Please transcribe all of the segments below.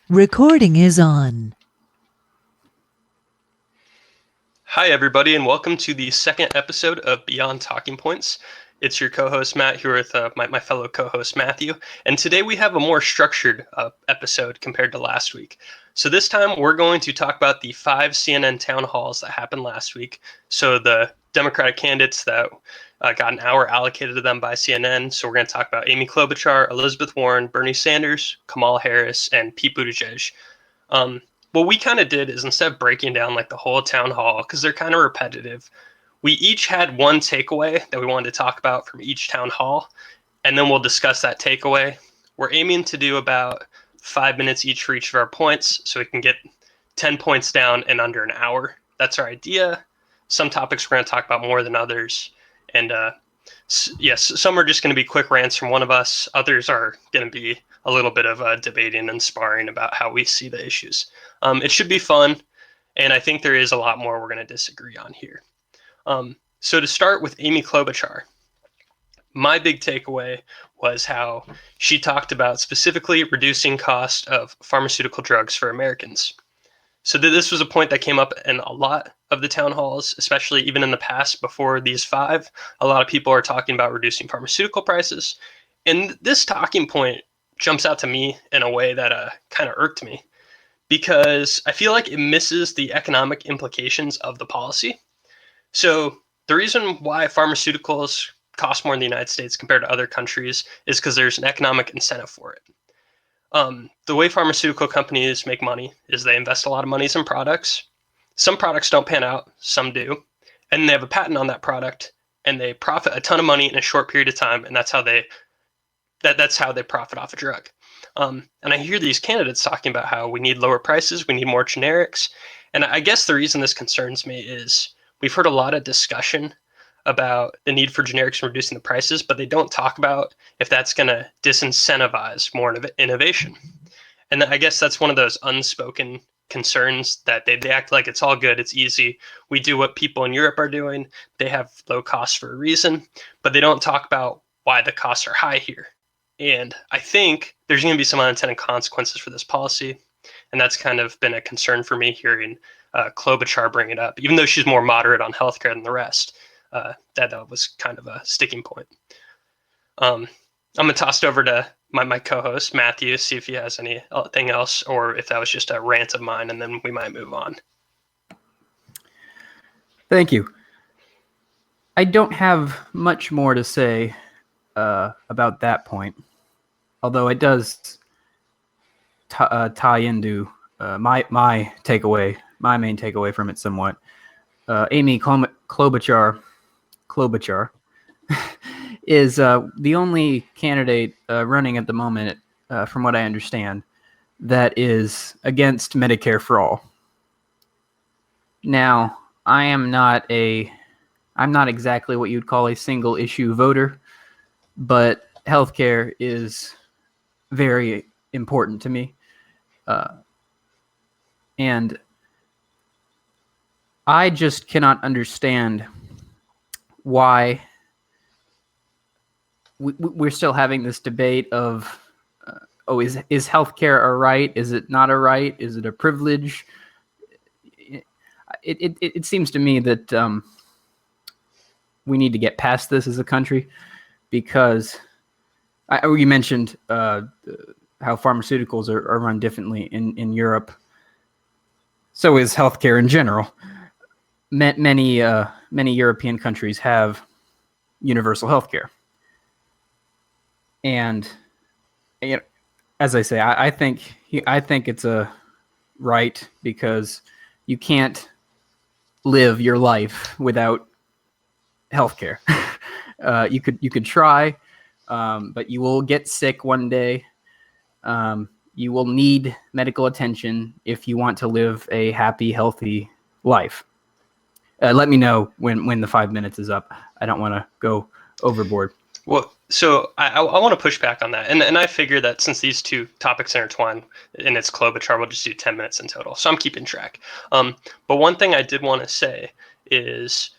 Recording is on. Hi, everybody, and welcome to the second episode of Beyond Talking Points. It's your co-host, Matt, here with my fellow co-host, Matthew. And today we have a more structured episode compared to last week. So this time we're going to talk about the 5 CNN town halls that happened last week. So the Democratic candidates that got an hour allocated to them by CNN. So we're going to talk about Amy Klobuchar, Elizabeth Warren, Bernie Sanders, Kamala Harris, and Pete Buttigieg. What we kind of did is, instead of breaking down like the whole town hall, because they're kind of repetitive, we each had one takeaway that we wanted to talk about from each town hall, and then we'll discuss that takeaway. We're aiming to do about 5 minutes each for each of our points, so we can get 10 points down in under an hour. That's our idea. Some topics we're going to talk about more than others, and yes, some are just going to be quick rants from one of us. Others are going to be a little bit of debating and sparring about how we see the issues. It should be fun, and I think there is a lot more we're going to disagree on here. So to start with Amy Klobuchar, my big takeaway was how she talked about specifically reducing cost of pharmaceutical drugs for Americans. So this was a point that came up in a lot of the town halls, especially even in the past before these 5. A lot of people are talking about reducing pharmaceutical prices. And this talking point jumps out to me in a way that kind of irked me, because I feel like it misses the economic implications of the policy. So the reason why pharmaceuticals cost more in the United States compared to other countries is because there's an economic incentive for it. The way pharmaceutical companies make money is they invest a lot of money in products. Some products don't pan out, some do, and they have a patent on that product, and they profit a ton of money in a short period of time, and that's how they profit off a drug. And I hear these candidates talking about how we need lower prices, we need more generics, and I guess the reason this concerns me is we've heard a lot of discussion about the need for generics and reducing the prices, but they don't talk about if that's going to disincentivize more innovation. And I guess that's one of those unspoken concerns, that they act like it's all good, it's easy. We do what people in Europe are doing. They have low costs for a reason, but they don't talk about why the costs are high here. And I think there's going to be some unintended consequences for this policy. And that's kind of been a concern for me hearing Klobuchar bring it up, even though she's more moderate on healthcare than the rest. That was kind of a sticking point. I'm going to toss it over to my co-host, Matthew, see if he has anything else, or if that was just a rant of mine, and then we might move on. Thank you. I don't have much more to say about that point, although it does tie into my takeaway, my main takeaway from it somewhat. Amy Klobuchar is the only candidate running at the moment, from what I understand, that is against Medicare for all. Now, I'm not exactly what you'd call a single issue voter, but healthcare is very important to me. And I just cannot understand why we're still having this debate of, is healthcare a right? Is it not a right? Is it a privilege? It seems to me that we need to get past this as a country, because you mentioned how pharmaceuticals are run differently in Europe. So is healthcare in general. Many European countries have universal healthcare. And as I say, I think it's a right, because you can't live your life without healthcare. You could try, but you will get sick one day. You will need medical attention if you want to live a happy, healthy life. Let me know when the 5 minutes is up. I don't want to go overboard. Well, so I want to push back on that. And I figure that since these two topics intertwine and it's Klobuchar, we'll just do 10 minutes in total. So I'm keeping track. But one thing I did want to say is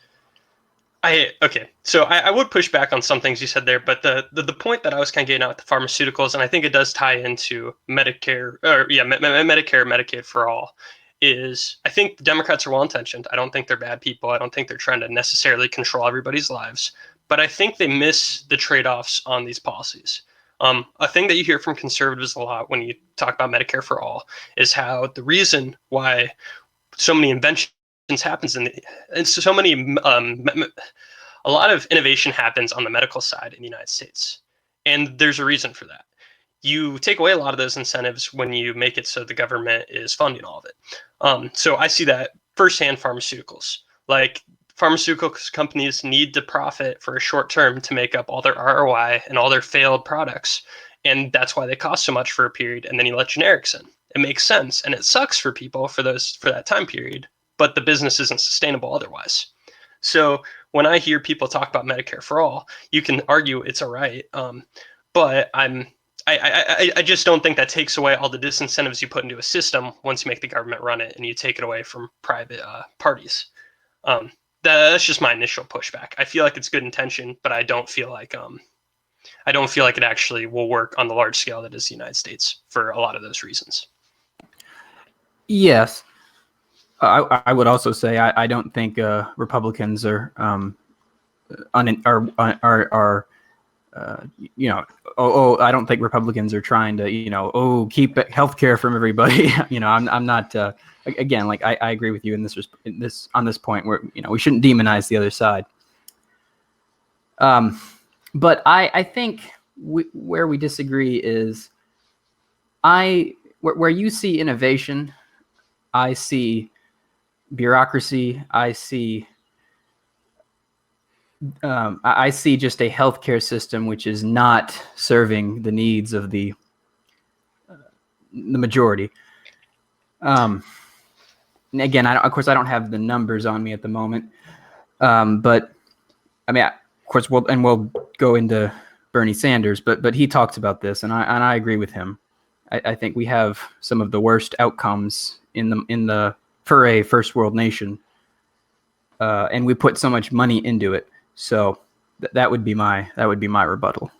So I would push back on some things you said there, but the point that I was kind of getting at with the pharmaceuticals, and I think it does tie into Medicare, Medicare, Medicaid for all, is I think the Democrats are well intentioned. I don't think they're bad people. I don't think they're trying to necessarily control everybody's lives, but I think they miss the trade-offs on these policies. A thing that you hear from conservatives a lot when you talk about Medicare for all is how the reason why so many inventions happens and so many a lot of innovation happens on the medical side in the United States, and there's a reason for that. You take away a lot of those incentives when you make it so the government is funding all of it. So I see that firsthand. Pharmaceuticals, like pharmaceutical companies, need to profit for a short term to make up all their ROI and all their failed products, and that's why they cost so much for a period. And then you let generics in. It makes sense, and it sucks for people for that time period, but the business isn't sustainable otherwise. So when I hear people talk about Medicare for all, you can argue it's all right, but I just don't think that takes away all the disincentives you put into a system once you make the government run it and you take it away from private parties. That's just my initial pushback. I feel like it's good intention, but I don't feel like it actually will work on the large scale that is the United States for a lot of those reasons. Yes. I would also say I don't think Republicans are I don't think Republicans are trying to keep healthcare from everybody. I'm not again, like I agree with you in this on this point where we shouldn't demonize the other side. But I think where we disagree is where you see innovation, I see bureaucracy. I see just a healthcare system which is not serving the needs of the majority. Again, of course, I don't have the numbers on me at the moment, but I mean, of course, we'll go into Bernie Sanders, but he talks about this, and I agree with him. I think we have some of the worst outcomes for a first world nation, and we put so much money into it. So that would be my rebuttal.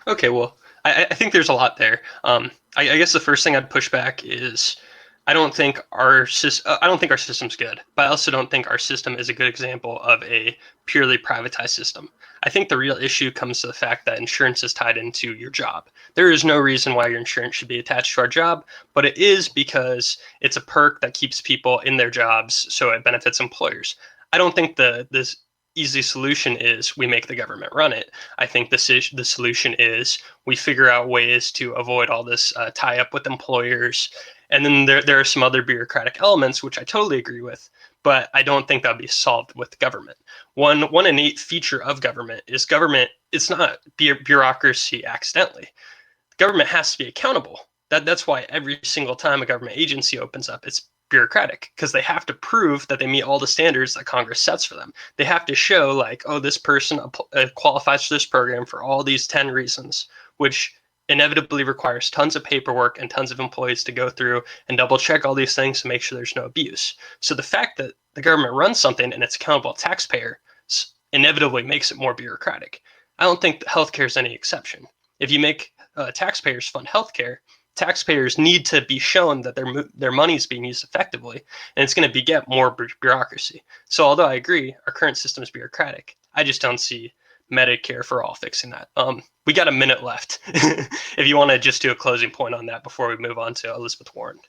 Okay, well, I think there's a lot there. I guess the first thing I'd push back is I don't think our system's good, but I also don't think our system is a good example of a purely privatized system. I think the real issue comes to the fact that insurance is tied into your job. There is no reason why your insurance should be attached to our job, but it is because it's a perk that keeps people in their jobs, so it benefits employers. I don't think this easy solution is we make the government run it. I think the solution is we figure out ways to avoid all this tie up with employers. And then there are some other bureaucratic elements, which I totally agree with, but I don't think that'll be solved with government. One innate feature of government is it's not bureaucracy accidentally. Government has to be accountable. That's why every single time a government agency opens up, it's bureaucratic, because they have to prove that they meet all the standards that Congress sets for them. They have to show like, oh, this person qualifies for this program for all these 10 reasons, which inevitably requires tons of paperwork and tons of employees to go through and double check all these things to make sure there's no abuse. So the fact that the government runs something and it's accountable to taxpayers inevitably makes it more bureaucratic. I don't think healthcare is any exception. If you make taxpayers fund healthcare, taxpayers need to be shown that their money is being used effectively, and it's going to beget more bureaucracy. So although I agree our current system is bureaucratic, I just don't see Medicare for all fixing that. We got a minute left. If you want to just do a closing point on that before we move on to Elizabeth Warren.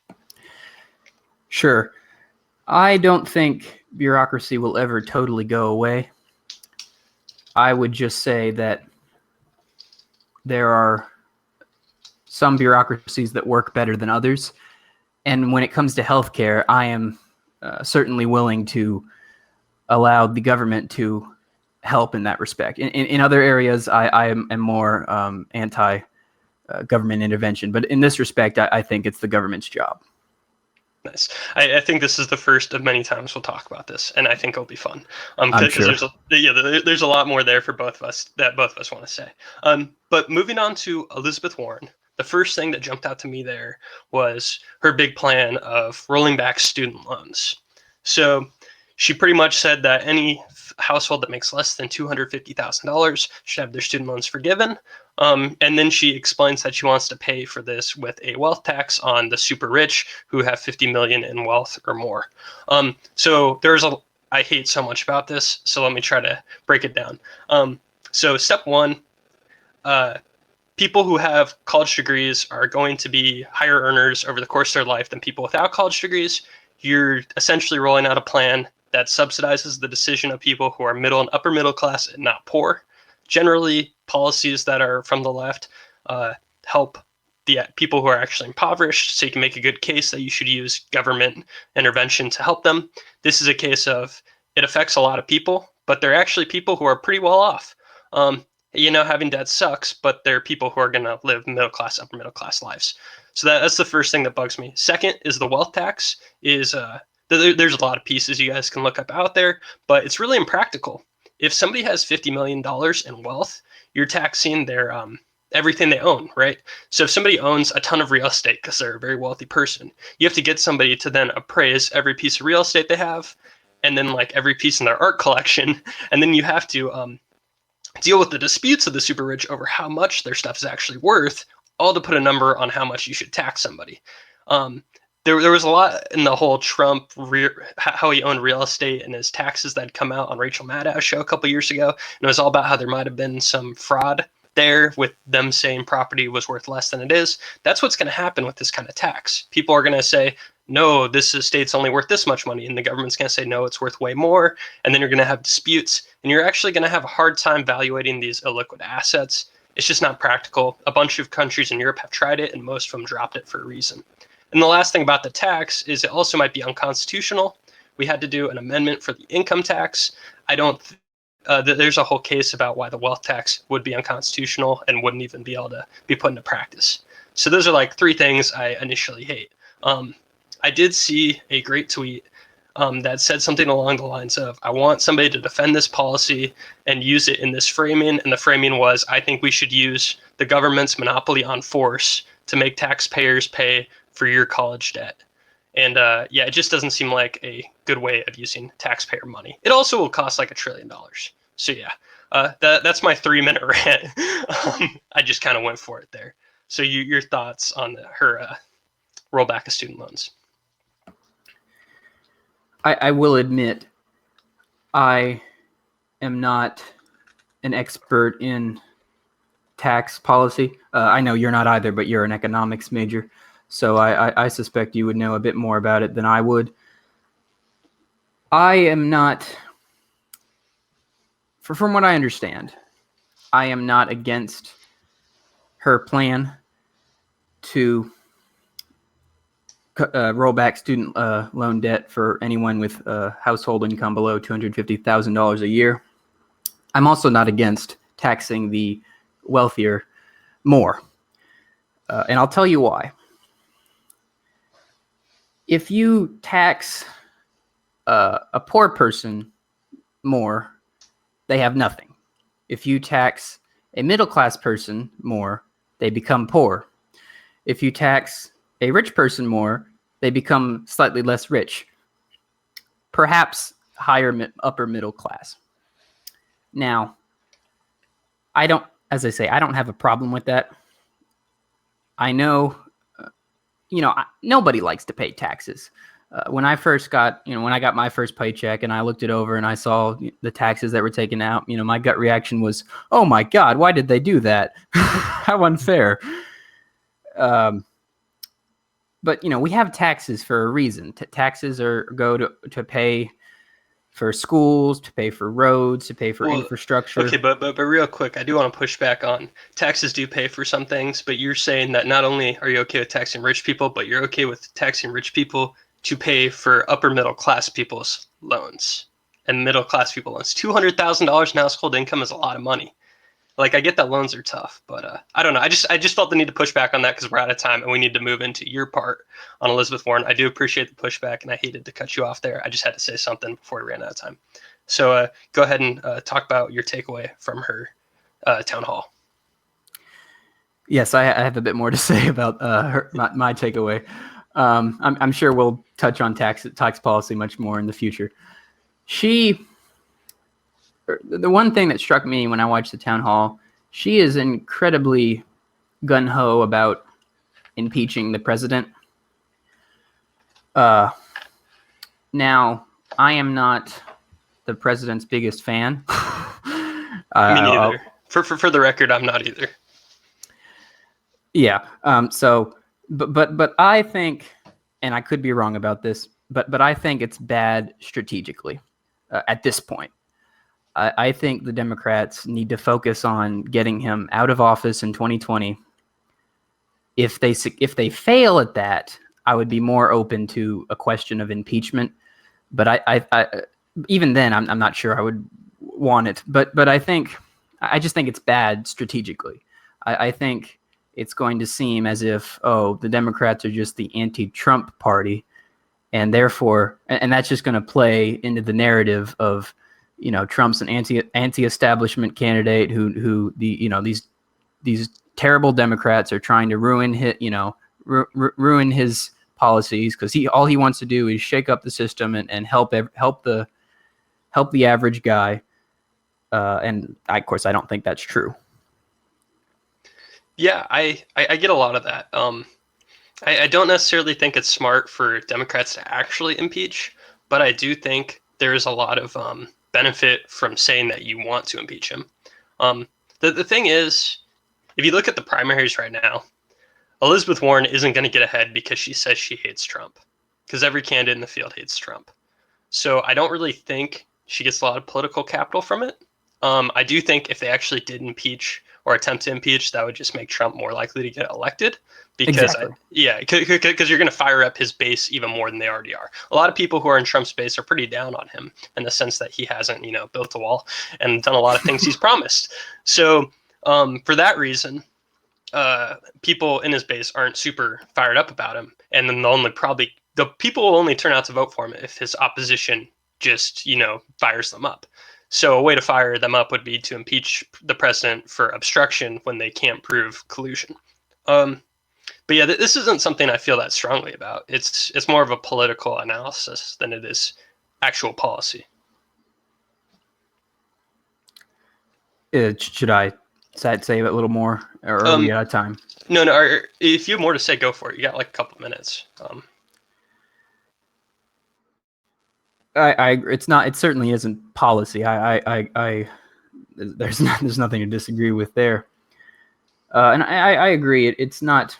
Sure. I don't think bureaucracy will ever totally go away. I would just say that there are some bureaucracies that work better than others. And when it comes to healthcare, I am certainly willing to allow the government to help in that respect. In other areas, I am more anti-government intervention. But in this respect, I think it's the government's job. Nice. I think this is the first of many times we'll talk about this, and I think it'll be fun. I'm sure. There's a lot more there for both of us that both of us want to say. But moving on to Elizabeth Warren, the first thing that jumped out to me there was her big plan of rolling back student loans. So She pretty much said that any household that makes less than $250,000 should have their student loans forgiven. And then she explains that she wants to pay for this with a wealth tax on the super rich who have 50 million in wealth or more. So I hate so much about this, so let me try to break it down. So step one, people who have college degrees are going to be higher earners over the course of their life than people without college degrees. You're essentially rolling out a plan that subsidizes the decision of people who are middle and upper middle class and not poor. Generally, policies that are from the left help the people who are actually impoverished, so you can make a good case that you should use government intervention to help them. This is a case of it affects a lot of people, but they're actually people who are pretty well off. Having debt sucks, but there are people who are going to live middle class, upper middle class lives. So that's the first thing that bugs me. Second is the wealth tax. There's a lot of pieces you guys can look up out there, but it's really impractical. If somebody has $50 million in wealth, you're taxing their everything they own, right? So if somebody owns a ton of real estate because they're a very wealthy person, you have to get somebody to then appraise every piece of real estate they have, and then like every piece in their art collection, and then you have to deal with the disputes of the super rich over how much their stuff is actually worth, all to put a number on how much you should tax somebody. There was a lot in the whole Trump, how he owned real estate and his taxes that had come out on Rachel Maddow's show a couple years ago. And it was all about how there might have been some fraud there with them saying property was worth less than it is. That's what's going to happen with this kind of tax. People are going to say, no, this estate's only worth this much money. And the government's going to say, no, it's worth way more. And then you're going to have disputes. And you're actually going to have a hard time valuating these illiquid assets. It's just not practical. A bunch of countries in Europe have tried it, and most of them dropped it for a reason. And the last thing about the tax is it also might be unconstitutional. We had to do an amendment for the income tax. There's a whole case about why the wealth tax would be unconstitutional and wouldn't even be able to be put into practice. So those are like three things I initially hate. I did see a great tweet that said something along the lines of, I want somebody to defend this policy and use it in this framing. And the framing was, I think we should use the government's monopoly on force to make taxpayers pay for your college debt. And it just doesn't seem like a good way of using taxpayer money. It also will cost like $1 trillion. So that's my 3-minute rant. I just kind of went for it there. So your thoughts on her rollback of student loans? I will admit, I am not an expert in tax policy. I know you're not either, but you're an economics major. So I suspect you would know a bit more about it than I would. I am not, from what I understand, I am not against her plan to roll back student loan debt for anyone with a household income below $250,000 a year. I'm also not against taxing the wealthier more. And I'll tell you why. If you tax a poor person more, they have nothing. If you tax a middle-class person more, they become poor. If you tax a rich person more, they become slightly less rich, perhaps higher upper middle class. Now, I don't have a problem with that. I know, nobody likes to pay taxes. When I got my first paycheck and I looked it over and I saw the taxes that were taken out, my gut reaction was, oh my God, why did they do that? How unfair. But we have taxes for a reason. Taxes go to pay for schools, to pay for roads, to pay for infrastructure. Okay, but real quick, I do want to push back on taxes do pay for some things, but you're saying that not only are you okay with taxing rich people, but you're okay with taxing rich people to pay for upper middle class people's loans and middle class people loans. $200,000 in household income is a lot of money. Like, I get that loans are tough, but I don't know. I just felt the need to push back on that because we're out of time and we need to move into your part on Elizabeth Warren. I do appreciate the pushback, and I hated to cut you off there. I just had to say something before we ran out of time. So go ahead and talk about your takeaway from her town hall. Yes, I have a bit more to say about my takeaway. I'm sure we'll touch on tax policy much more in the future. The one thing that struck me when I watched the town hall, she is incredibly gung-ho about impeaching the president. Now, I am not the president's biggest fan. Me neither. For the record, I'm not either. Yeah. But I think, and I could be wrong about this, but I think it's bad strategically at this point. I think the Democrats need to focus on getting him out of office in 2020. If they fail at that, I would be more open to a question of impeachment. But I even then, I'm not sure I would want it. But I just think it's bad strategically. I think it's going to seem as if, the Democrats are just the anti-Trump party, and therefore, and that's just going to play into the narrative of, Trump's an anti-establishment candidate who these terrible Democrats are trying to ruin his policies, because all he wants to do is shake up the system and help the average guy. And of course, I don't think that's true. Yeah, I get a lot of that. I don't necessarily think it's smart for Democrats to actually impeach, but I do think there's a lot of benefit from saying that you want to impeach him. The thing is, if you look at the primaries right now, Elizabeth Warren isn't going to get ahead because she says she hates Trump, because every candidate in the field hates Trump. So I don't really think she gets a lot of political capital from it. I do think if they actually did impeach or attempt to impeach, that would just make Trump more likely to get elected. Because because you're going to fire up his base even more than they already are. A lot of people who are in Trump's base are pretty down on him in the sense that he hasn't, built a wall and done a lot of things he's promised. So for that reason, people in his base aren't super fired up about him, and then the people will only turn out to vote for him if his opposition just fires them up. So a way to fire them up would be to impeach the president for obstruction when they can't prove collusion. But yeah, this isn't something I feel that strongly about. It's more of a political analysis than it is actual policy. Should I say it a little more, or are we out of time? No. If you have more to say, go for it. You got like a couple of minutes. I it's not. It certainly isn't policy. There's nothing to disagree with there. And I agree. It's not.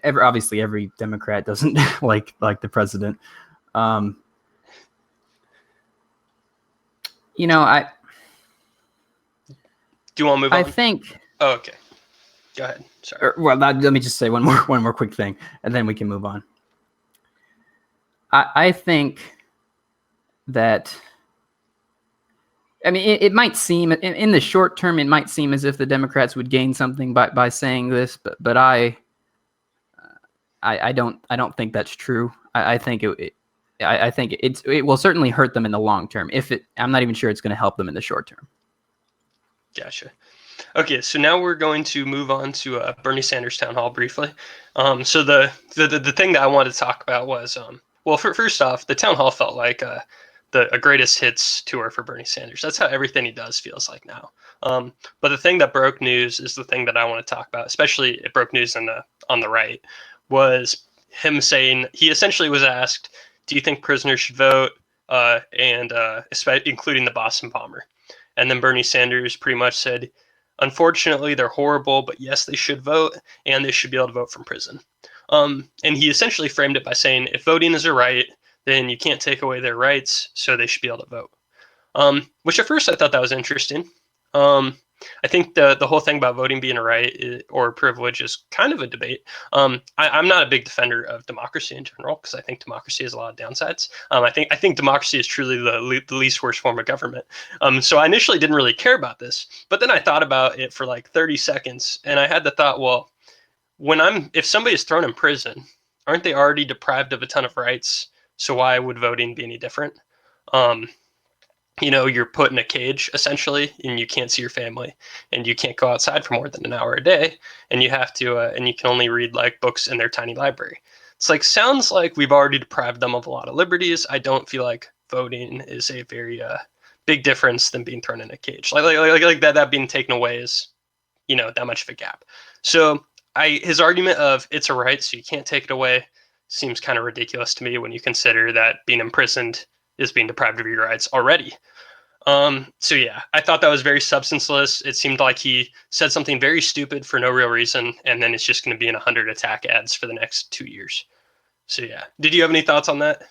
Obviously, every Democrat doesn't like the president. Do you want to move on? I think. Oh, okay. Go ahead. Sorry. Let me just say one more quick thing, and then we can move on. I think that. I mean, it might seem in the short term, it might seem as if the Democrats would gain something by saying this, but I don't think that's true. I think it will certainly hurt them in the long term. I'm not even sure it's going to help them in the short term. Gotcha. Okay, so now we're going to move on to Bernie Sanders town hall briefly. So the thing that I wanted to talk about was first off, the town hall felt like a greatest hits tour for Bernie Sanders. That's how everything he does feels like now. But the thing that broke news is the thing that I want to talk about, especially it broke news on the right, was him saying, he essentially was asked, do you think prisoners should vote, and including the Boston bomber? And then Bernie Sanders pretty much said, unfortunately, they're horrible, but yes, they should vote, and they should be able to vote from prison. And he essentially framed it by saying, if voting is a right, then you can't take away their rights, so they should be able to vote. Which at first I thought that was interesting. I think the whole thing about voting being a right or a privilege is kind of a debate. I'm not a big defender of democracy in general, because I think democracy has a lot of downsides. I think democracy is truly the least worst form of government. So I initially didn't really care about this, but then I thought about it for like 30 seconds, and I had the thought, well, if somebody is thrown in prison, aren't they already deprived of a ton of rights? So why would voting be any different? You're put in a cage essentially, and you can't see your family, and you can't go outside for more than an hour a day, and you have to, and you can only read like books in their tiny library. It's like, sounds like we've already deprived them of a lot of liberties. I don't feel like voting is a very big difference than being thrown in a cage. Like that being taken away is, that much of a gap. So his argument of it's a right, so you can't take it away, seems kind of ridiculous to me when you consider that being imprisoned is being deprived of your rights already. So yeah, I thought that was very substanceless. It seemed like he said something very stupid for no real reason, and then it's just going to be in 100 attack ads for the next 2 years. So yeah, did you have any thoughts on that?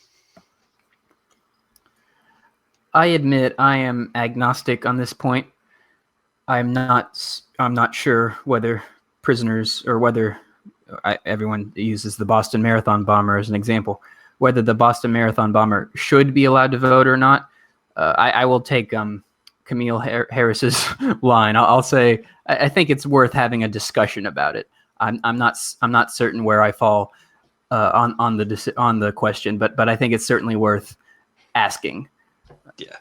I admit I am agnostic on this point. I'm not sure whether prisoners or whether everyone uses the Boston Marathon bomber as an example, whether the Boston Marathon bomber should be allowed to vote or not. I will take Kamala Harris's line. I'll say I think it's worth having a discussion about it. I'm not certain where I fall on the question, but I think it's certainly worth asking. Yeah,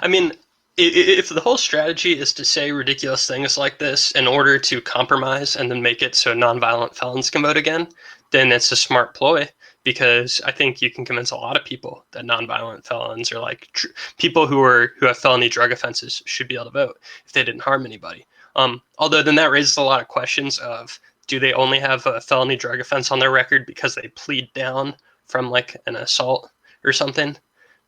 I mean, if the whole strategy is to say ridiculous things like this in order to compromise and then make it so nonviolent felons can vote again, then it's a smart ploy, because I think you can convince a lot of people that nonviolent felons or like people who have felony drug offenses should be able to vote if they didn't harm anybody. Although then that raises a lot of questions of, do they only have a felony drug offense on their record because they plead down from like an assault or something?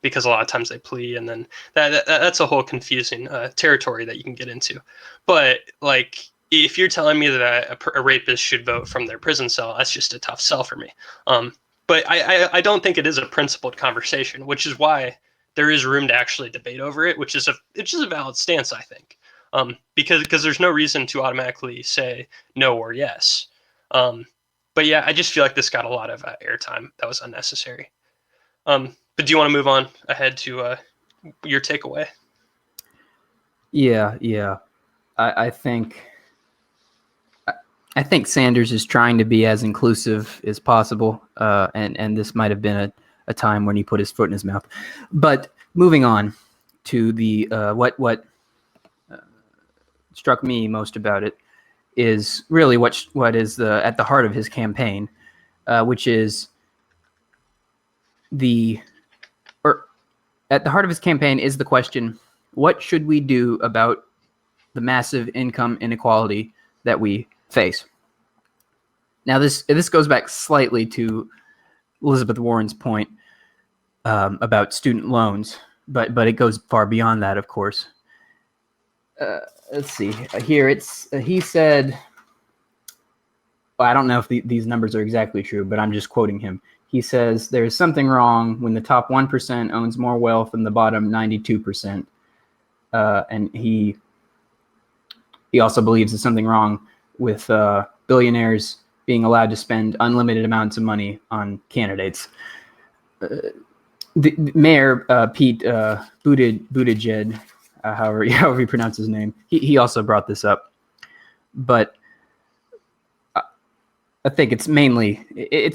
Because a lot of times they plea, and then that's a whole confusing territory that you can get into. But like, if you're telling me that a rapist should vote from their prison cell, that's just a tough sell for me. But I don't think it is a principled conversation, which is why there is room to actually debate over it, which is a valid stance, I think. Because there's no reason to automatically say no or yes. But yeah, I just feel like this got a lot of airtime that was unnecessary. But do you want to move on ahead to your takeaway? Yeah. I think Sanders is trying to be as inclusive as possible, and this might have been a time when he put his foot in his mouth. But moving on to the what struck me most about it is really what is at the heart of his campaign, which is at the heart of his campaign is the question: what should we do about the massive income inequality that we face? Now, this goes back slightly to Elizabeth Warren's point about student loans, but it goes far beyond that, of course. Let's see here. He said, well, I don't know if these numbers are exactly true, but I'm just quoting him. He says there is something wrong when the top 1% owns more wealth than the bottom 92%. And he also believes there's something wrong with billionaires being allowed to spend unlimited amounts of money on candidates. The Mayor Pete Buttigieg, however you pronounce his name, he also brought this up. But I think it's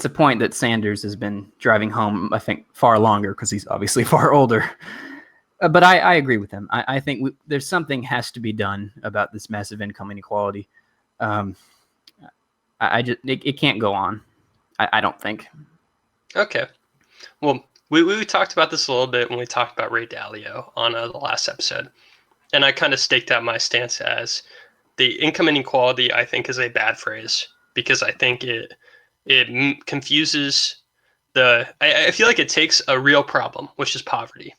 a point that Sanders has been driving home, I think, far longer, because he's obviously far older. But I agree with him. I think there's something has to be done about this massive income inequality. It can't go on. I don't think. Okay. Well, we talked about this a little bit when we talked about Ray Dalio on the last episode. And I kind of staked out my stance as the income inequality, I think, is a bad phrase, because I think it confuses I feel like it takes a real problem, which is poverty,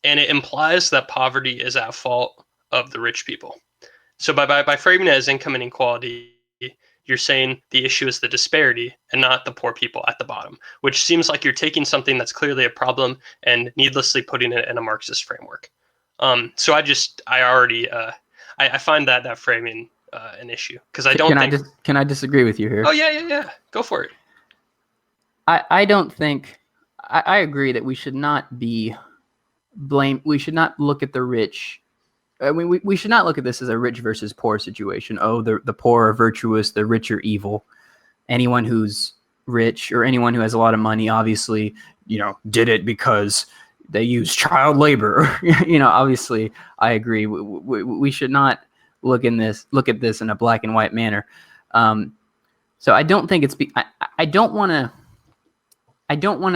and it implies that poverty is at fault of the rich people. So by framing it as income inequality, you're saying the issue is the disparity and not the poor people at the bottom, which seems like you're taking something that's clearly a problem and needlessly putting it in a Marxist framework. So I find that framing an issue, because I don't think. Can I disagree with you here? Oh yeah. Go for it. I don't think. I agree that we should not be blamed. We should not look at the rich. I mean, we should not look at this as a rich versus poor situation. Oh, the poor are virtuous, the rich are evil. Anyone who's rich or anyone who has a lot of money, obviously, did it because they use child labor. Obviously, I agree. We should not look at this in a black and white manner. So I don't think I don't want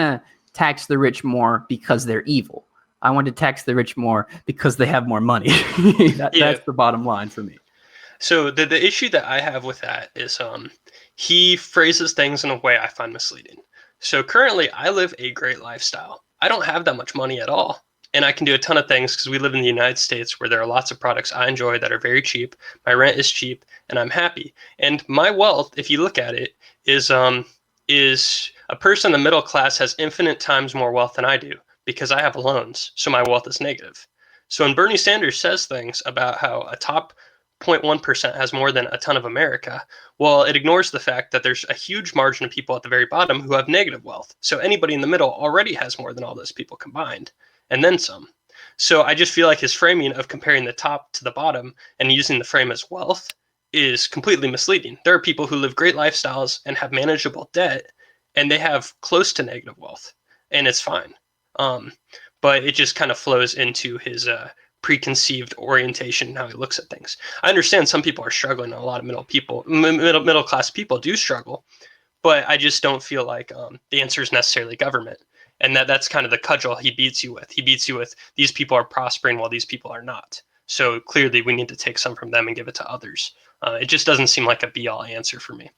to tax the rich more because they're evil. I want to tax the rich more because they have more money. That's the bottom line for me. So the issue that I have with that is he phrases things in a way I find misleading. So currently I live a great lifestyle. I don't have that much money at all. And I can do a ton of things because we live in the United States where there are lots of products I enjoy that are very cheap. My rent is cheap and I'm happy. And my wealth, if you look at it, is a person in the middle class has infinite times more wealth than I do because I have loans. So my wealth is negative. So when Bernie Sanders says things about how a top 0.1% has more than a ton of America, well, it ignores the fact that there's a huge margin of people at the very bottom who have negative wealth. So anybody in the middle already has more than all those people combined, and then some. So I just feel like his framing of comparing the top to the bottom and using the frame as wealth is completely misleading. There are people who live great lifestyles and have manageable debt, and they have close to negative wealth, and it's fine. But it just kind of flows into his preconceived orientation and how he looks at things. I understand some people are struggling. A lot of middle class people do struggle, but I just don't feel like the answer is necessarily government, and that's kind of the cudgel he beats you with. He beats you with these people are prospering while these people are not. So clearly, we need to take some from them and give it to others. It just doesn't seem like a be-all answer for me.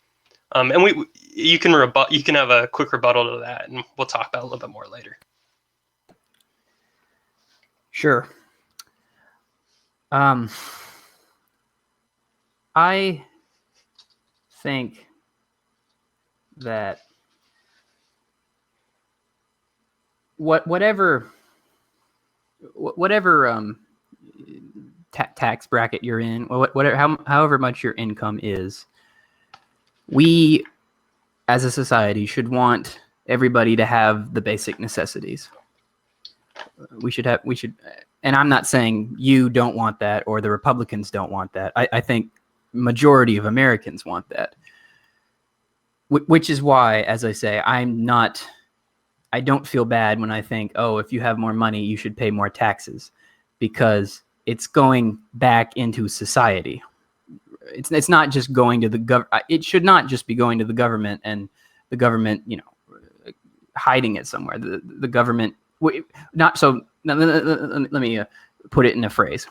And you can have a quick rebuttal to that, and we'll talk about it a little bit more later. Sure. I think that whatever tax bracket you're in, however much your income is, we as a society should want everybody to have the basic necessities. We should, and I'm not saying you don't want that or the Republicans don't want that. I think majority of Americans want that, which is why, as I say, I don't feel bad when I think, oh, if you have more money, you should pay more taxes, because it's going back into society. It's not just going to the government. It should not just be going to the government and the government, hiding it somewhere. The government, not so. Let me put it in a phrase.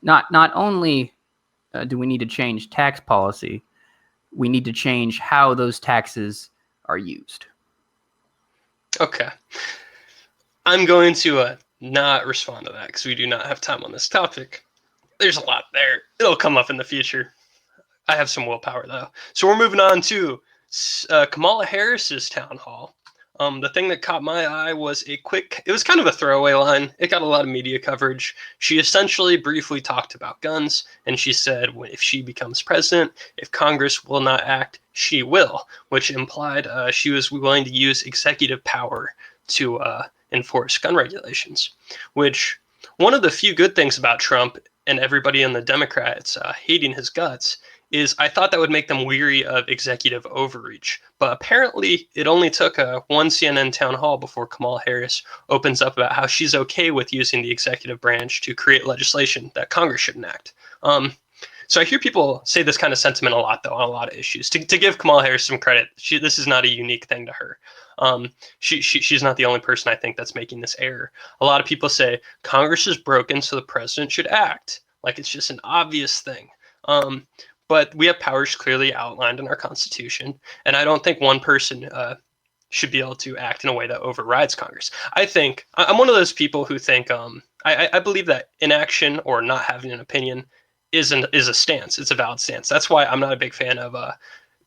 Not only do we need to change tax policy, we need to change how those taxes are used. Okay. I'm going to not respond to that because we do not have time on this topic. There's a lot there. It'll come up in the future. I have some willpower, though. So we're moving on to Kamala Harris's town hall. The thing that caught my eye was it was kind of a throwaway line. It got a lot of media coverage. She essentially briefly talked about guns, and she said if she becomes president, if Congress will not act, she will, which implied she was willing to use executive power to enforce gun regulations, which one of the few good things about Trump and everybody in the Democrats hating his guts is I thought that would make them weary of executive overreach. But apparently it only took one CNN town hall before Kamala Harris opens up about how she's okay with using the executive branch to create legislation that Congress should enact. So I hear people say this kind of sentiment a lot, though, on a lot of issues. To give Kamala Harris some credit, this is not a unique thing to her. She's not the only person I think that's making this error. A lot of people say Congress is broken, so the president should act. Like it's just an obvious thing. But we have powers clearly outlined in our Constitution, and I don't think one person should be able to act in a way that overrides Congress. I'm one of those people who think I believe that inaction or not having an opinion is a stance. It's a valid stance. That's why I'm not a big fan of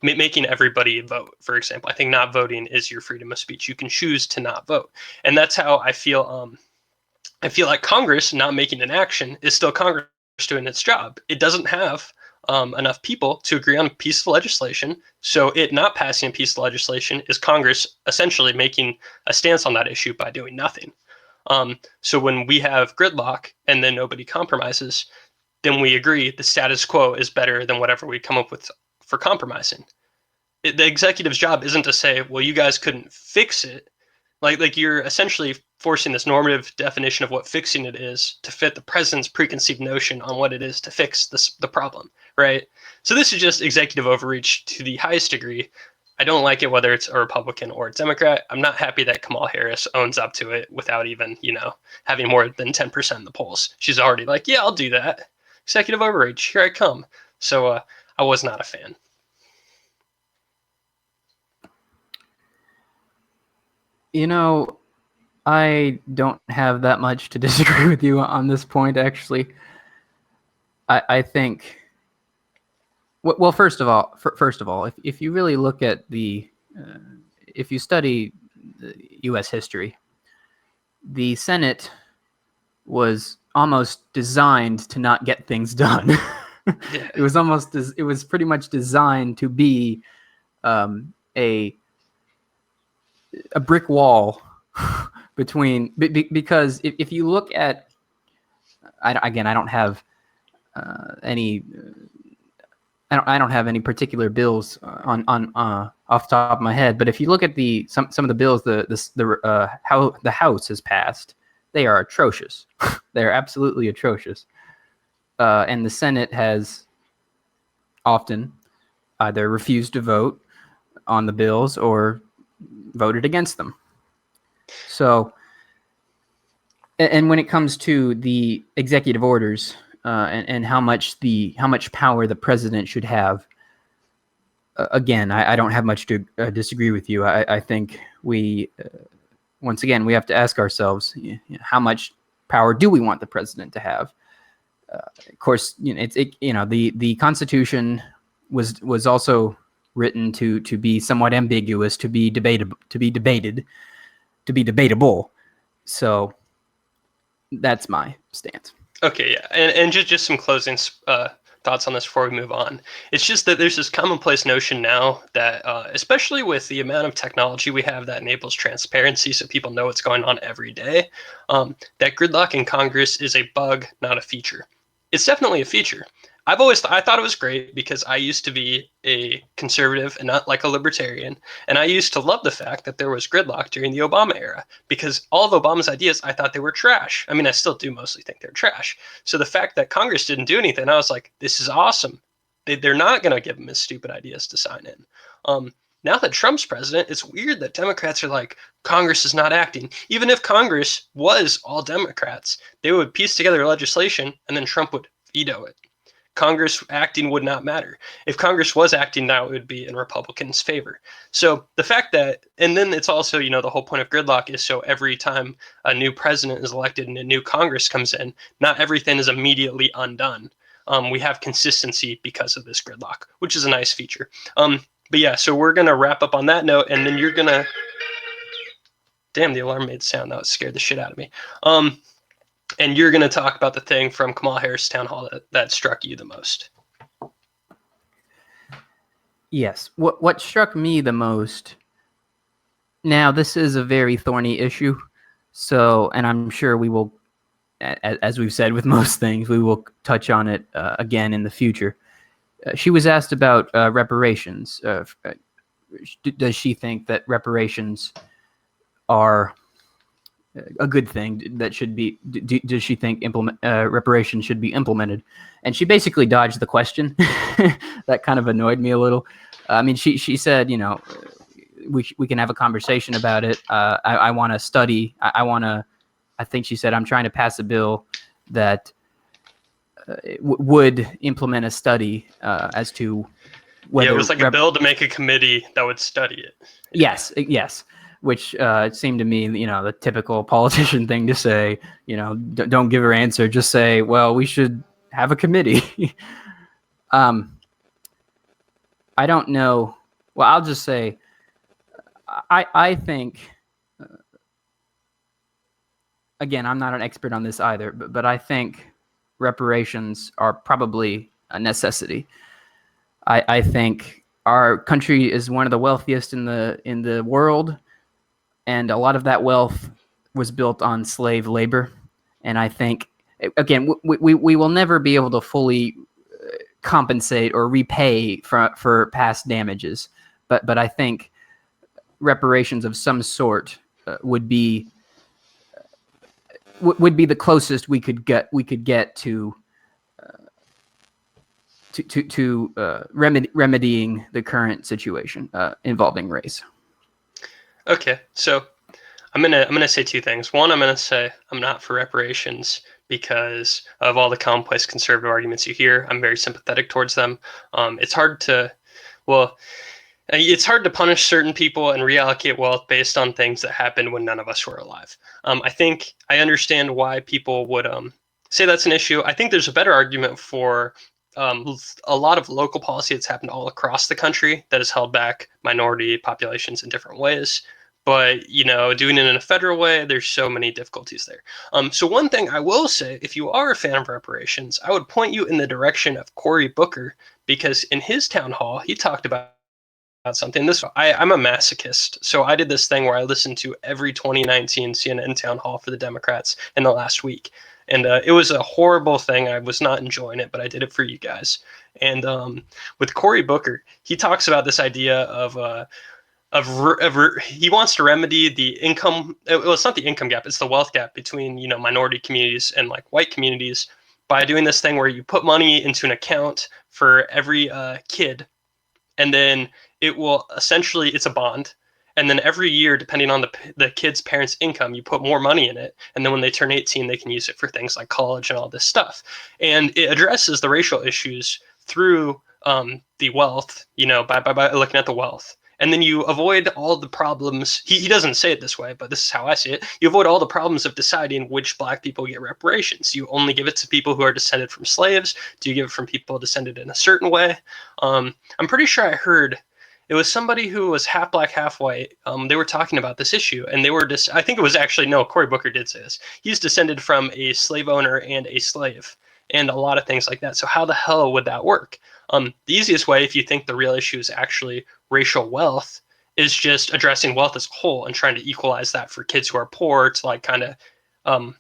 making everybody vote, for example. I think not voting is your freedom of speech. You can choose to not vote, and that's how I feel. I feel like Congress not making an action is still Congress doing its job. It doesn't have enough people to agree on a piece of legislation. So it not passing a piece of legislation is Congress essentially making a stance on that issue by doing nothing. So when we have gridlock and then nobody compromises, then we agree the status quo is better than whatever we come up with for compromising. The executive's job isn't to say, well, you guys couldn't fix it. Like you're essentially forcing this normative definition of what fixing it is to fit the president's preconceived notion on what it is to fix the problem, right? So this is just executive overreach to the highest degree. I don't like it whether it's a Republican or a Democrat. I'm not happy that Kamala Harris owns up to it without even, having more than 10% in the polls. She's already like, yeah, I'll do that. Executive overreach, here I come. So I was not a fan. I don't have that much to disagree with you on this point, actually. I think, well, first of all, if you really look at if you study U.S. history, the Senate was almost designed to not get things done. Yeah. It was pretty much designed to be a brick wall because if you look at, I don't have any. I don't have any particular bills on off the top of my head, but if you look at some of the bills how the House has passed, they are atrocious. They are absolutely atrocious, and the Senate has often either refused to vote on the bills or voted against them. So, and when it comes to the executive orders and how much power the president should have, again, I don't have much to disagree with you. I think once again, we have to ask ourselves, how much power do we want the president to have? Of course, the Constitution was also written to be somewhat ambiguous, to be debatable. So that's my stance. Okay, yeah, and just some closing thoughts on this before we move on. It's just that there's this commonplace notion now that, especially with the amount of technology we have that enables transparency, so people know what's going on every day, that gridlock in Congress is a bug, not a feature. It's definitely a feature. I thought it was great because I used to be a conservative and not like a libertarian. And I used to love the fact that there was gridlock during the Obama era because all of Obama's ideas, I thought they were trash. I mean, I still do mostly think they're trash. So the fact that Congress didn't do anything, I was like, this is awesome. They're not going to give him his stupid ideas to sign in. Now that Trump's president, it's weird that Democrats are like, Congress is not acting. Even if Congress was all Democrats, they would piece together legislation and then Trump would veto it. Congress acting would not matter. If Congress was acting now, it would be in Republicans' favor. So the fact that, and then it's also, the whole point of gridlock is so every time a new president is elected and a new Congress comes in, not everything is immediately undone. We have consistency because of this gridlock, which is a nice feature. But yeah, so we're going to wrap up on that note, and then you're going to, damn, the alarm made sound. That scared the shit out of me. And you're going to talk about the thing from Kamala Harris Townhall that struck you the most. Yes. What struck me the most, now this is a very thorny issue, so, and I'm sure we will, as we've said with most things, we will touch on it again in the future. She was asked about reparations. Does she think that reparations are a good thing that should be? Does she think reparations should be implemented? And she basically dodged the question. That kind of annoyed me a little. I mean, she said, we can have a conversation about it. I want to study. I think she said, I'm trying to pass a bill that would implement a study as to whether. Yeah, it was like a bill to make a committee that would study it. Yes. Which seemed to me, the typical politician thing to say. Don't give her answer. Just say, well, we should have a committee. I don't know. Well, I'll just say, I think, again, I'm not an expert on this either, but I think reparations are probably a necessity. I think our country is one of the wealthiest in the world, and a lot of that wealth was built on slave labor. And I think, again, we will never be able to fully compensate or repay for past damages, but I think reparations of some sort would be the closest we could get to remedying the current situation involving race. Okay, so I'm gonna say two things. One, I'm gonna say I'm not for reparations because of all the commonplace conservative arguments you hear. I'm very sympathetic towards them. It's hard to, well, it's hard to punish certain people and reallocate wealth based on things that happened when none of us were alive. I think I understand why people would say that's an issue. I think there's a better argument for a lot of local policy that's happened all across the country that has held back minority populations in different ways. But doing it in a federal way, there's so many difficulties there. So one thing I will say, if you are a fan of reparations, I would point you in the direction of Cory Booker, because in his town hall, he talked about something. I'm a masochist, so I did this thing where I listened to every 2019 CNN town hall for the Democrats in the last week, and it was a horrible thing. I was not enjoying it, but I did it for you guys. And with Cory Booker, he talks about this idea of he wants to remedy the income. Well, it's not the income gap; it's the wealth gap between minority communities and like white communities by doing this thing where you put money into an account for every kid, and then it will essentially, it's a bond, and then every year, depending on the kid's parents' income, you put more money in it, and then when they turn 18, they can use it for things like college and all this stuff. And it addresses the racial issues through the wealth, by looking at the wealth. And then you avoid all the problems. He doesn't say it this way, but this is how I see it. You avoid all the problems of deciding which black people get reparations. You only give it to people who are descended from slaves. Do you give it from people descended in a certain way? I'm pretty sure I heard it was somebody who was half black, half white. They were talking about this issue, and they were I think it was actually, no, Cory Booker did say this. He's descended from a slave owner and a slave, and a lot of things like that. So how the hell would that work? The easiest way, if you think the real issue is actually racial wealth, is just addressing wealth as a whole and trying to equalize that for kids who are poor to like kind of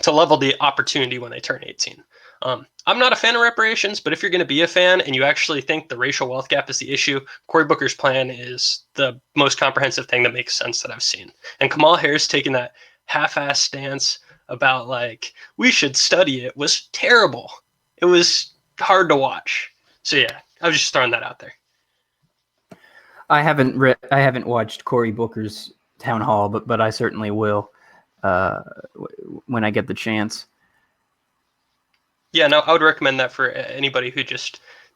to level the opportunity when they turn 18. I'm not a fan of reparations, but if you're going to be a fan and you actually think the racial wealth gap is the issue, Cory Booker's plan is the most comprehensive thing that makes sense that I've seen. And Kamala Harris taking that half-ass stance about like we should study it was terrible. It was hard to watch. So yeah, I was just throwing that out there. I haven't watched Cory Booker's town hall, but I certainly will when I get the chance. Yeah, no, I would recommend that for anybody who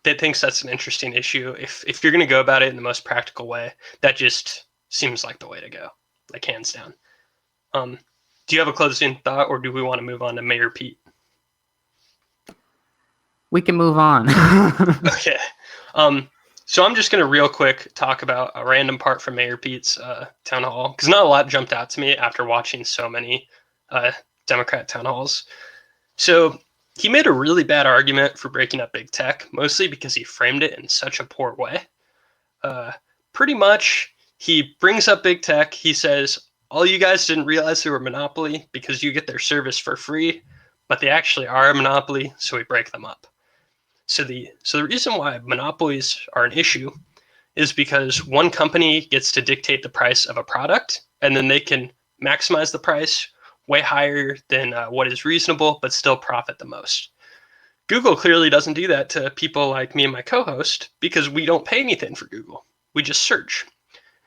that thinks that's an interesting issue. If you're going to go about it in the most practical way, that just seems like the way to go, like hands down. Do you have a closing thought, or do we want to move on to Mayor Pete? We can move on. Okay. So I'm just going to real quick talk about a random part from Mayor Pete's town hall, because not a lot jumped out to me after watching so many Democrat town halls. So he made a really bad argument for breaking up big tech, mostly because he framed it in such a poor way. Pretty much, he brings up big tech. He says, all you guys didn't realize they were a monopoly because you get their service for free, but they actually are a monopoly, so we break them up. So the reason why monopolies are an issue is because one company gets to dictate the price of a product, and then they can maximize the price way higher than what is reasonable, but still profit the most. Google clearly doesn't do that to people like me and my co-host because we don't pay anything for Google. We just search.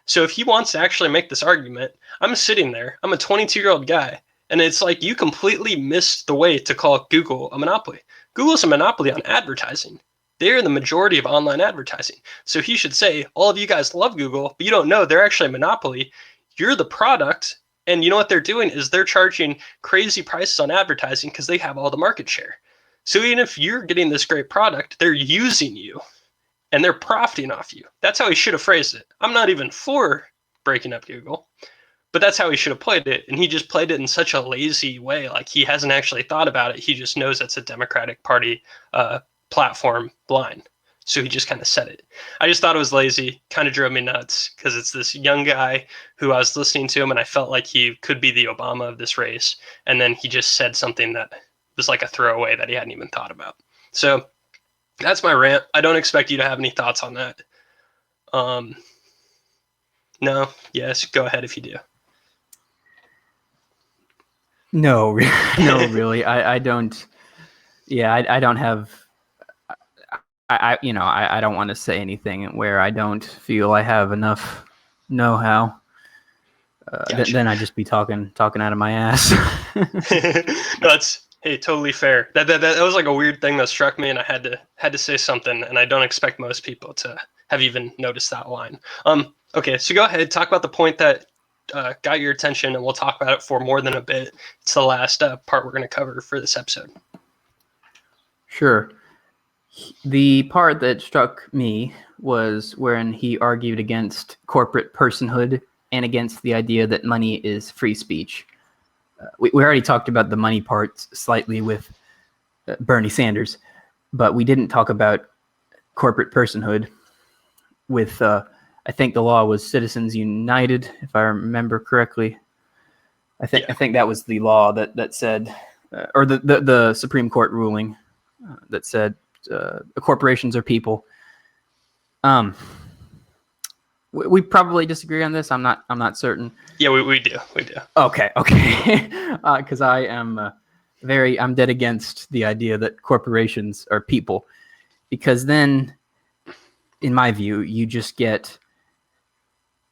So if he wants to actually make this argument, I'm sitting there, I'm a 22-year-old guy, and it's like you completely missed the way to call Google a monopoly. Google's a monopoly on advertising. They're the majority of online advertising. So he should say, all of you guys love Google, but you don't know they're actually a monopoly. You're the product. And you know what they're doing is they're charging crazy prices on advertising because they have all the market share. So even if you're getting this great product, they're using you and they're profiting off you. That's how he should have phrased it. I'm not even for breaking up Google, but that's how he should have played it. And he just played it in such a lazy way. Like he hasn't actually thought about it. He just knows it's a Democratic Party platform line. So he just kind of said it. I just thought it was lazy, kind of drove me nuts because it's this young guy who I was listening to him and I felt like he could be the Obama of this race. And then he just said something that was like a throwaway that he hadn't even thought about. So that's my rant. I don't expect you to have any thoughts on that. No, yes, go ahead if you do. No, really. I don't. Yeah, I don't have. I don't want to say anything where I don't feel I have enough know-how. Gotcha. Then I'd just be talking out of my ass. No, that's totally fair. That was like a weird thing that struck me, and I had to say something, and I don't expect most people to have even noticed that line. Okay, so go ahead, talk about the point that got your attention, and we'll talk about it for more than a bit. It's the last part we're going to cover for this episode. Sure. The part that struck me was when he argued against corporate personhood and against the idea that money is free speech. We already talked about the money part slightly with Bernie Sanders, but we didn't talk about corporate personhood with, I think the law was Citizens United, if I remember correctly. I think that was the law that said, or the Supreme Court ruling that said corporations are people. We probably disagree on this. I'm not certain. Yeah, we do. Okay. Because I am I'm dead against the idea that corporations are people, because then, in my view, you just get,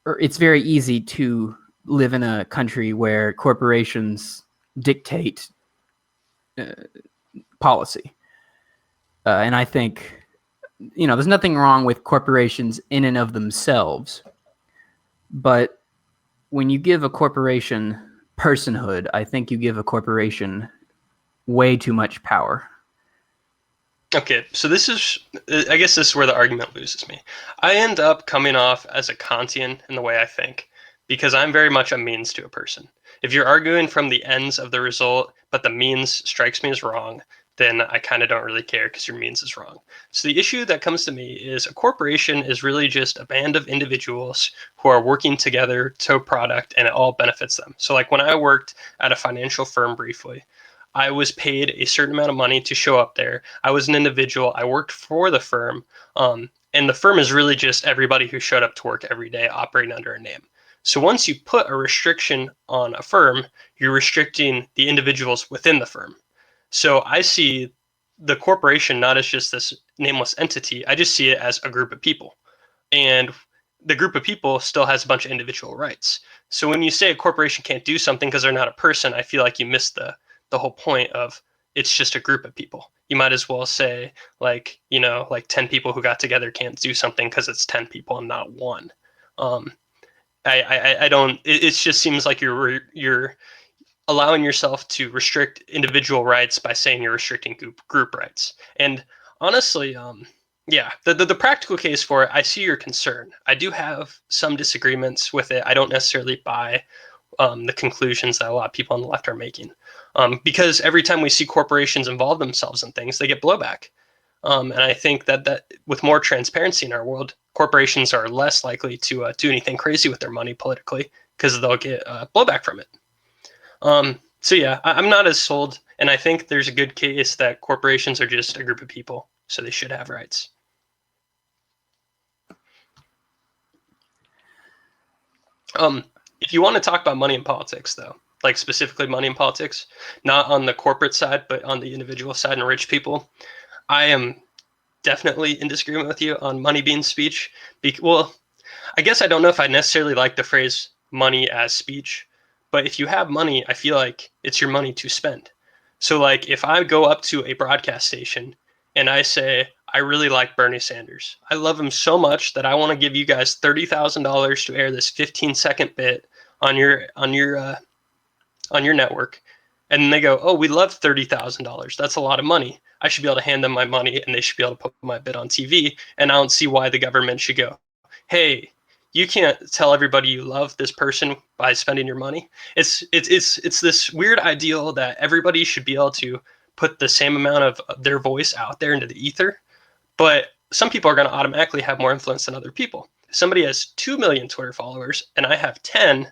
or it's very easy to live in a country where corporations dictate policy. And I think, there's nothing wrong with corporations in and of themselves. But when you give a corporation personhood, I think you give a corporation way too much power. Okay, so I guess this is where the argument loses me. I end up coming off as a Kantian in the way I think, because I'm very much a means to a person. If you're arguing from the ends of the result, but the means strikes me as wrong, then I kind of don't really care because your means is wrong. So the issue that comes to me is a corporation is really just a band of individuals who are working together to a product, and it all benefits them. So like when I worked at a financial firm briefly, I was paid a certain amount of money to show up there. I was an individual. I worked for the firm. And the firm is really just everybody who showed up to work every day operating under a name. So once you put a restriction on a firm, you're restricting the individuals within the firm. So I see the corporation not as just this nameless entity. I just see it as a group of people. And the group of people still has a bunch of individual rights. So when you say a corporation can't do something because they're not a person, I feel like you missed the whole point of it's just a group of people. You might as well say like 10 people who got together can't do something because it's 10 people and not one. I don't. It just seems like you're allowing yourself to restrict individual rights by saying you're restricting group rights. And honestly, the practical case for it, I see your concern. I do have some disagreements with it. I don't necessarily buy the conclusions that a lot of people on the left are making. Because every time we see corporations involve themselves in things, they get blowback. And I think that with more transparency in our world, corporations are less likely to do anything crazy with their money politically because they'll get blowback from it. So yeah, I'm not as sold, and I think there's a good case that corporations are just a group of people, so they should have rights. If you want to talk about money in politics, though, like specifically money in politics, not on the corporate side, but on the individual side and rich people, I am definitely in disagreement with you on money being speech. Well, I guess I don't know if I necessarily like the phrase money as speech, but if you have money, I feel like it's your money to spend. So like if I go up to a broadcast station and I say, I really like Bernie Sanders. I love him so much that I want to give you guys $30,000 to air this 15-second bit on your network. And then they go, oh, we love $30,000. That's a lot of money. I should be able to hand them my money and they should be able to put my bit on TV. And I don't see why the government should go, hey, you can't tell everybody you love this person by spending your money. It's this weird ideal that everybody should be able to put the same amount of their voice out there into the ether. But some people are going to automatically have more influence than other people. If somebody has 2 million Twitter followers and I have 10,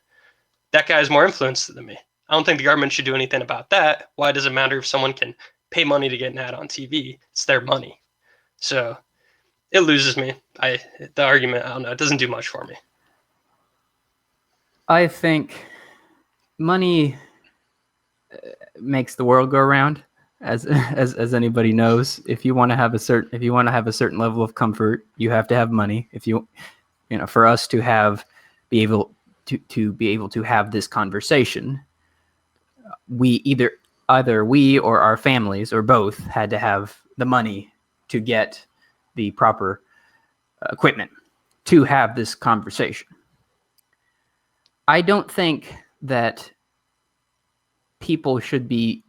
that guy has more influence than me. I don't think the government should do anything about that. Why does it matter if someone can pay money to get an ad on TV? It's their money. So it loses me. The argument, I don't know, it doesn't do much for me. I think money makes the world go around. as anybody knows, if you want to have a certain level of comfort, you have to have money. If you know, for us to be able to have this conversation, we either we or our families or both had to have the money to get the proper equipment to have this conversation. I don't think that people should be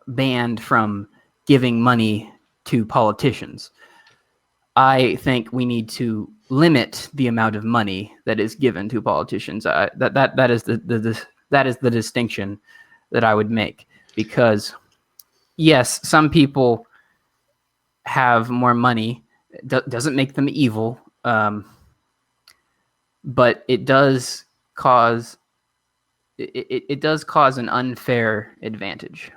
banned from giving money to politicians. I think we need to limit the amount of money that is given to politicians. That is the distinction that I would make, because yes, some people have more money. Doesn't make them evil, but it does cause an unfair advantage.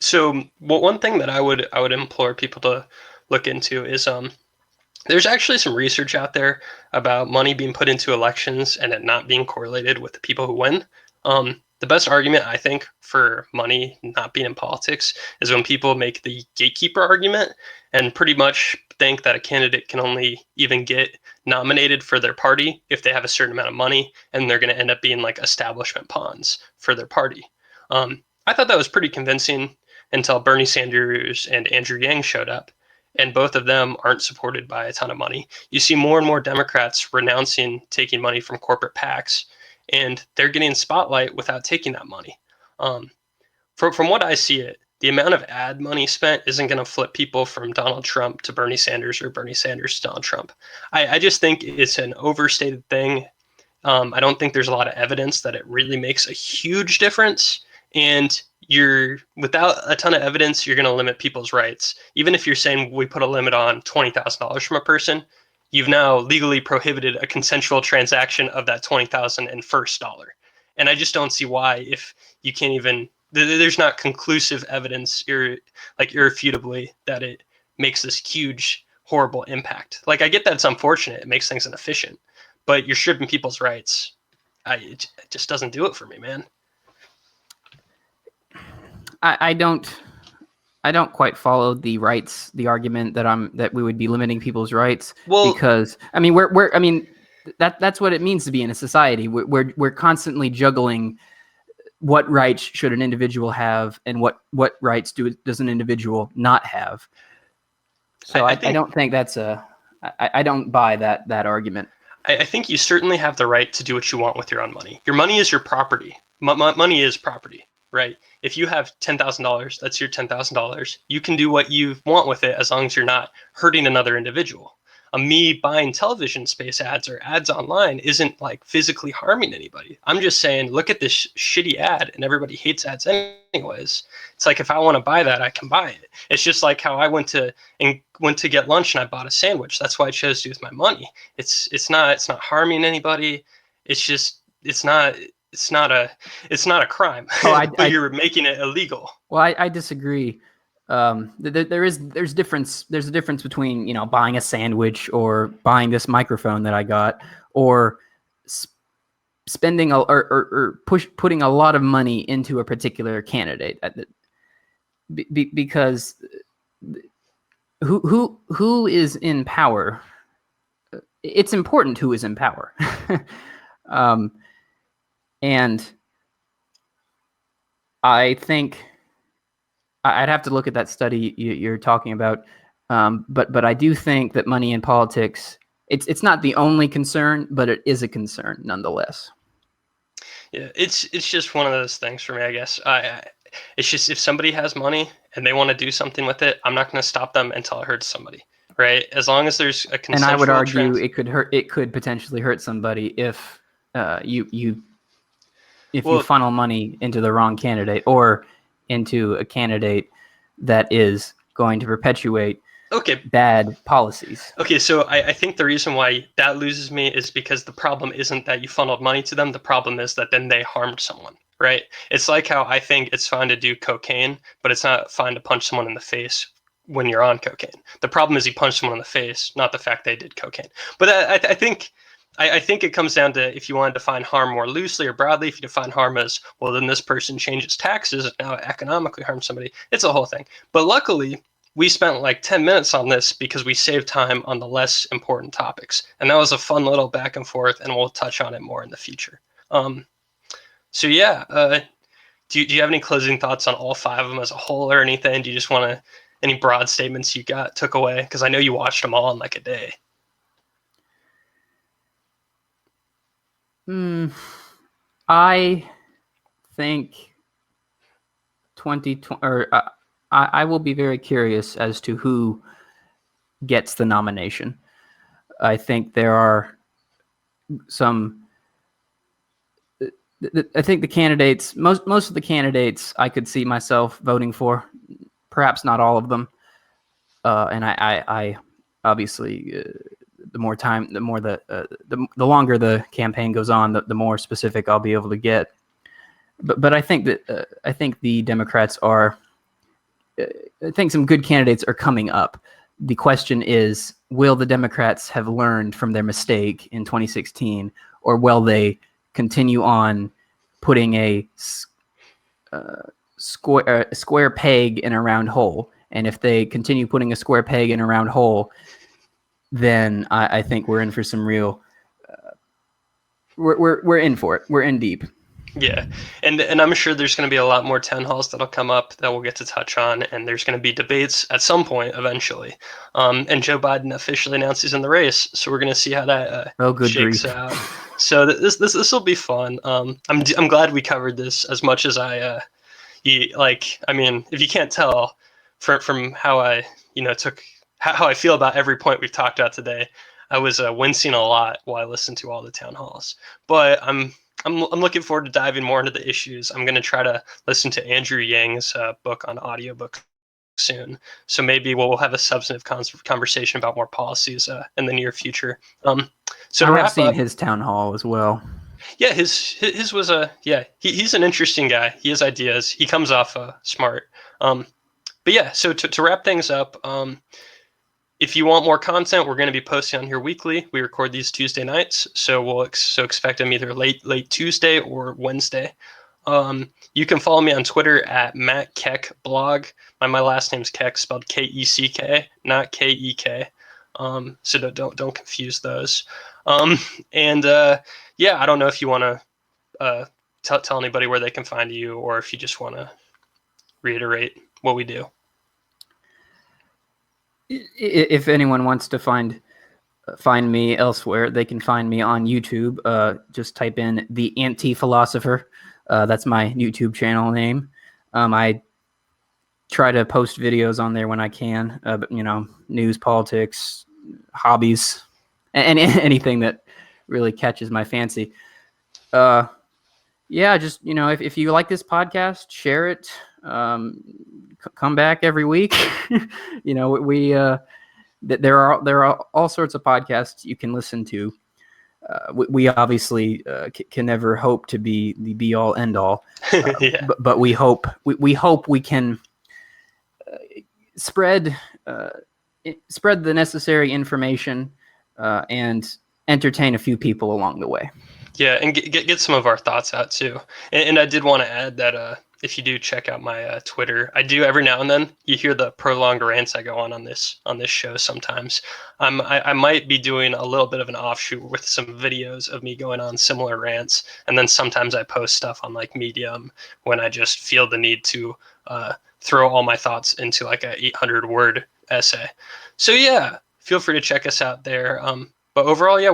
So one thing that I would implore people to look into is there's actually some research out there about money being put into elections and it not being correlated with the people who win. The best argument, I think, for money not being in politics is when people make the gatekeeper argument and pretty much think that a candidate can only even get nominated for their party if they have a certain amount of money, and they're going to end up being like establishment pawns for their party. I thought that was pretty convincing until Bernie Sanders and Andrew Yang showed up, and both of them aren't supported by a ton of money. You see more and more Democrats renouncing taking money from corporate PACs, and they're getting spotlight without taking that money. From what I see it, the amount of ad money spent isn't going to flip people from Donald Trump to Bernie Sanders or Bernie Sanders to Donald Trump. I just think it's an overstated thing. I don't think there's a lot of evidence that it really makes a huge difference. And without a ton of evidence, you're going to limit people's rights. Even if you're saying we put a limit on $20,000 from a person, you've now legally prohibited a consensual transaction of that $20,000 and first dollar. And I just don't see why, if you can't even, there's not conclusive evidence, irrefutably, that it makes this huge, horrible impact. Like, I get that it's unfortunate, it makes things inefficient, but you're stripping people's rights. It just doesn't do it for me, man. I don't quite follow the argument that we would be limiting people's rights. Well, because that's what it means to be in a society. We're constantly juggling what rights should an individual have and what rights does an individual not have. So I don't think I don't buy that argument. I think you certainly have the right to do what you want with your own money. Your money is your property. Money is property, right? If you have $10,000, that's your $10,000. You can do what you want with it as long as you're not hurting another individual. Me buying television space ads or ads online isn't like physically harming anybody. I'm just saying, look at this shitty ad, and everybody hates ads anyways. It's like, if I want to buy that, I can buy it. It's just like how I went to get lunch and I bought a sandwich. That's why I chose to use my money. It's not harming anybody. It's not a crime. But you're making it illegal. Well, I disagree. There's a difference between, buying a sandwich or buying this microphone that I got, or spending putting a lot of money into a particular candidate, because who is in power? It's important who is in power. And I think I'd have to look at that study you're talking about, but I do think that money in politics, it's not the only concern, but it is a concern nonetheless. Yeah, it's just one of those things for me, I guess. It's just, if somebody has money and they want to do something with it, I'm not going to stop them until it hurts somebody, right? As long as there's a consensual. And I would argue it could potentially hurt somebody if you funnel money into the wrong candidate, or into a candidate that is going to perpetuate bad policies. Okay, so I think the reason why that loses me is because the problem isn't that you funneled money to them. The problem is that then they harmed someone, right? It's like how I think it's fine to do cocaine, but it's not fine to punch someone in the face when you're on cocaine. The problem is you punch someone in the face, not the fact they did cocaine. But I think I think it comes down to if you want to define harm more loosely or broadly. If you define harm as, well, then this person changes taxes and now it economically harms somebody. It's a whole thing. But luckily, we spent like 10 minutes on this because we saved time on the less important topics. And that was a fun little back and forth, and we'll touch on it more in the future. So yeah, do you have any closing thoughts on all 5 of them as a whole or anything? Do you just want to, any broad statements you took away? Because I know you watched them all in like a day. I think 2020, or I will be very curious as to who gets the nomination. I think there are some. I think the candidates, most of the candidates, I could see myself voting for. Perhaps not all of them. And I obviously. The more time, the more the longer the campaign goes on, the more specific I'll be able to get. But I think that I think the Democrats are. I think some good candidates are coming up. The question is, will the Democrats have learned from their mistake in 2016, or will they continue on putting a square peg in a round hole? And if they continue putting a square peg in a round hole, then I think we're in for some real. We're in for it. We're in deep. Yeah, and I'm sure there's going to be a lot more town halls that'll come up that we'll get to touch on, and there's going to be debates at some point eventually. And Joe Biden officially announced he's in the race, so we're going to see how that shakes out. So this will be fun. I'm glad we covered this as much as I mean, if you can't tell from how I took how I feel about every point we've talked about today, I was wincing a lot while I listened to all the town halls. But I'm looking forward to diving more into the issues. I'm going to try to listen to Andrew Yang's book on audiobook soon. So maybe we'll have a substantive conversation about more policies in the near future. So I have seen his town hall as well. Yeah, his was he's an interesting guy. He has ideas. He comes off smart. But yeah, so to wrap things up, if you want more content, we're going to be posting on here weekly. We record these Tuesday nights, so expect them either late Tuesday or Wednesday. You can follow me on Twitter at Matt Keck blog. My last name's Keck, spelled Keck, not Kek. So don't confuse those. Yeah, I don't know if you want to tell anybody where they can find you, or if you just want to reiterate what we do. If anyone wants to find me elsewhere, they can find me on YouTube. Just type in The Anti-Philosopher. That's my YouTube channel name. I try to post videos on there when I can. But news, politics, hobbies, and anything that really catches my fancy. Yeah, just if you like this podcast, share it. Come back every week. There are all sorts of podcasts you can listen to. We obviously can never hope to be the be all end all, Yeah. but we hope we can spread the necessary information and entertain a few people along the way. Yeah, and get some of our thoughts out too. And I did want to add that if you do check out my Twitter, I do every now and then you hear the prolonged rants I go on this show sometimes. I might be doing a little bit of an offshoot with some videos of me going on similar rants, and then sometimes I post stuff on like Medium when I just feel the need to throw all my thoughts into like a 800-word essay. So yeah, feel free to check us out there. But overall, yeah,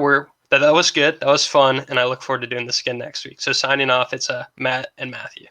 that was good. That was fun, and I look forward to doing this again next week. So signing off, it's Matt and Matthew.